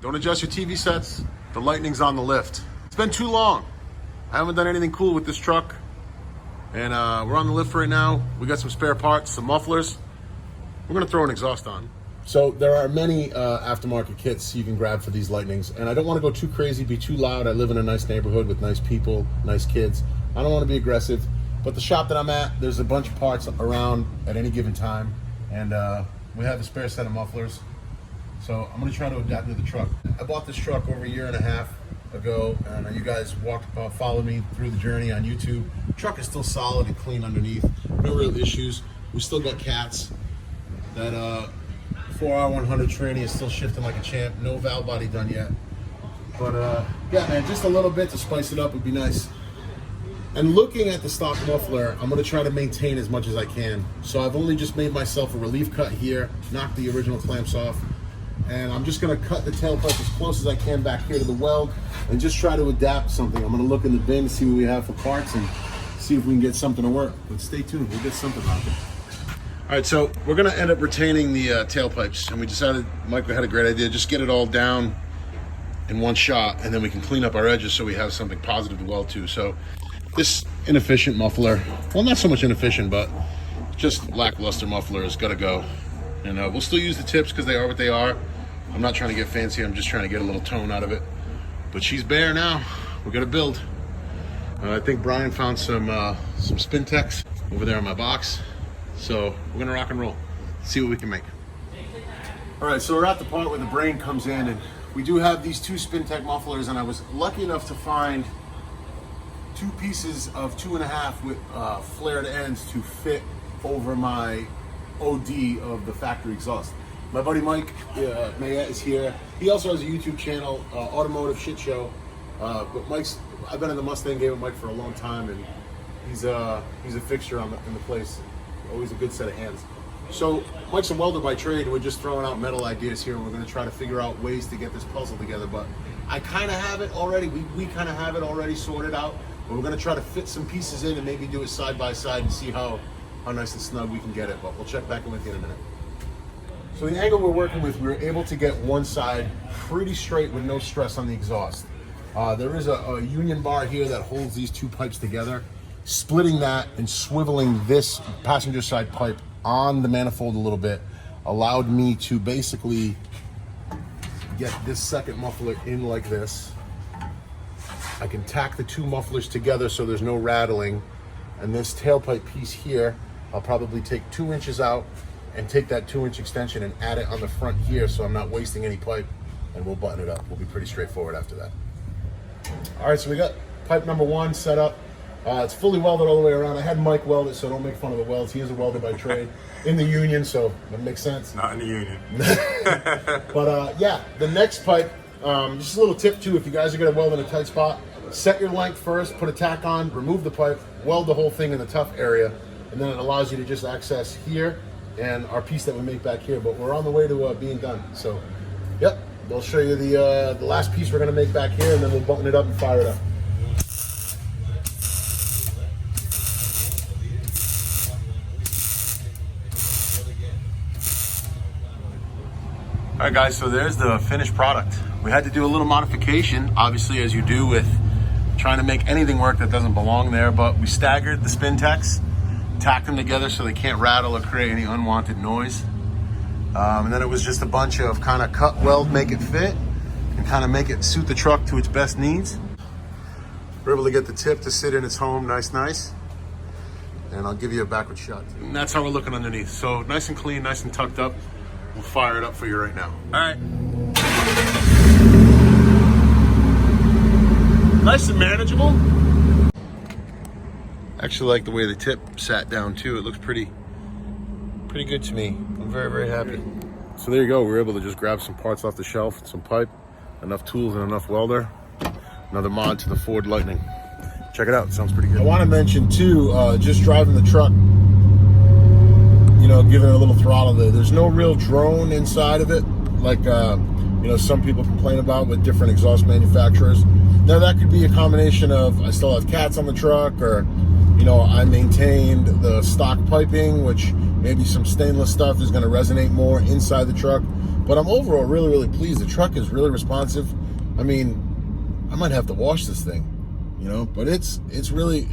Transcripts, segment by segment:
Don't adjust your TV sets. The Lightning's on the lift. It's been too long. I haven't done anything cool with this truck. And we're on the lift right now. We got some spare parts, some mufflers. We're gonna throw an exhaust on. So there are many aftermarket kits you can grab for these Lightnings. And I don't wanna go too crazy, be too loud. I live in a nice neighborhood with nice people, nice kids. I don't wanna be aggressive. But the shop that I'm at, there's a bunch of parts around at any given time. And we have a spare set of mufflers. So I'm gonna try to adapt to the truck. I bought this truck over a year and a half ago, and you guys followed me through the journey on YouTube. The truck is still solid and clean underneath. No real issues. We still got cats. That 4R100 tranny is still shifting like a champ. No valve body done yet. But yeah, man, just a little bit to spice it up would be nice. And looking at the stock muffler, I'm gonna try to maintain as much as I can. So I've only just made myself a relief cut here, knocked the original clamps off, and I'm just gonna cut the tailpipe as close as I can back here to the weld and just try to adapt something. I'm gonna look in the bin, see what we have for parts, and see if we can get something to work. But stay tuned, we'll get something out there. All right, so we're gonna end up retaining the tailpipes, and we decided, Mike had a great idea, just get it all down in one shot, and then we can clean up our edges so we have something positive to weld to. So this inefficient muffler, well, not so much inefficient, but just lackluster muffler has got to go. And we'll still use the tips because they are what they are. I'm not trying to get fancy. I'm just trying to get a little tone out of it. But she's bare now. We're going to build. I think Brian found some Spintechs over there in my box. So we're going to rock and roll. See what we can make. All right, so we're at the part where the brain comes in. And we do have these two Spintech mufflers. And I was lucky enough to find two pieces of 2.5 with flared ends to fit over my OD of the factory exhaust. My buddy Mike Mayette is here. He also has a YouTube channel, Automotive Shit Show. But I've been in the Mustang game with Mike for a long time, and he's a fixture in the place. Always a good set of hands. So Mike's a welder by trade, and we're just throwing out metal ideas here, and we're gonna try to figure out ways to get this puzzle together. But I kind of have it already. We kind of have it already sorted out. But we're gonna try to fit some pieces in and maybe do it side by side and see how nice and snug we can get it. But we'll check back in with you in a minute. So the angle we're working with, we were able to get one side pretty straight with no stress on the exhaust. There is a union bar here that holds these two pipes together. Splitting that and swiveling this passenger side pipe on the manifold a little bit allowed me to basically get this second muffler in like this. I can tack the two mufflers together so there's no rattling. And this tailpipe piece here, I'll probably take 2 inches out and take that 2-inch extension and add it on the front here so I'm not wasting any pipe, and we'll button it up. We'll be pretty straightforward after that. All right, so we got pipe number 1 set up. It's fully welded all the way around. I had Mike weld it, so don't make fun of the welds. He is a welder by trade in the union, so that makes sense. Not in the union. But yeah, the next pipe, just a little tip too, if you guys are gonna weld in a tight spot, set your length first, put a tack on, remove the pipe, weld the whole thing in the tough area, and then it allows you to just access here and our piece that we make back here. But we're on the way to being done. So, yep, we'll show you the last piece we're gonna make back here, and then we'll button it up and fire it up. All right, guys, so there's the finished product. We had to do a little modification, obviously, as you do with trying to make anything work that doesn't belong there, but we staggered the Spintechs, tacked them together so they can't rattle or create any unwanted noise. And then it was just a bunch of kind of cut, weld, make it fit, and kind of make it suit the truck to its best needs. We're able to get the tip to sit in its home nice. And I'll give you a backward shot. And that's how we're looking underneath. So nice and clean, nice and tucked up. We'll fire it up for you right now. All right. Nice and manageable. Actually like the way the tip sat down too. It looks pretty good to me. I'm very happy. So there you go. We were able to just grab some parts off the shelf, some pipe, enough tools and enough welder. Another mod to the Ford Lightning. Check it out, it sounds pretty good. I want to mention too, just driving the truck, you know, giving it a little throttle there. There's no real drone inside of it, like you know, some people complain about with different exhaust manufacturers. Now that could be a combination of I still have cats on the truck, or you know, I maintained the stock piping, which you Maybe some stainless stuff is going to resonate more inside the truck. But I'm overall really, really pleased. The truck is really responsive. I mean, I might have to wash this thing, you know, but it's really,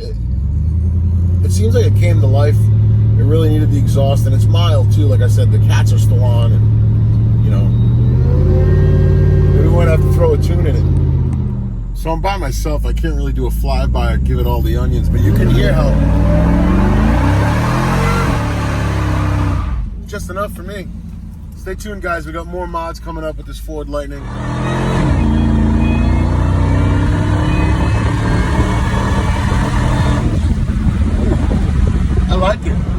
it seems like it came to life. It really needed the exhaust, and it's mild too. Like I said, the cats are still on, and, you know, maybe we might have to throw a tune in it. So I'm by myself. I can't really do a flyby or give it all the onions, but you can hear how just enough for me. Stay tuned, guys. We got more mods coming up with this Ford Lightning. I like it.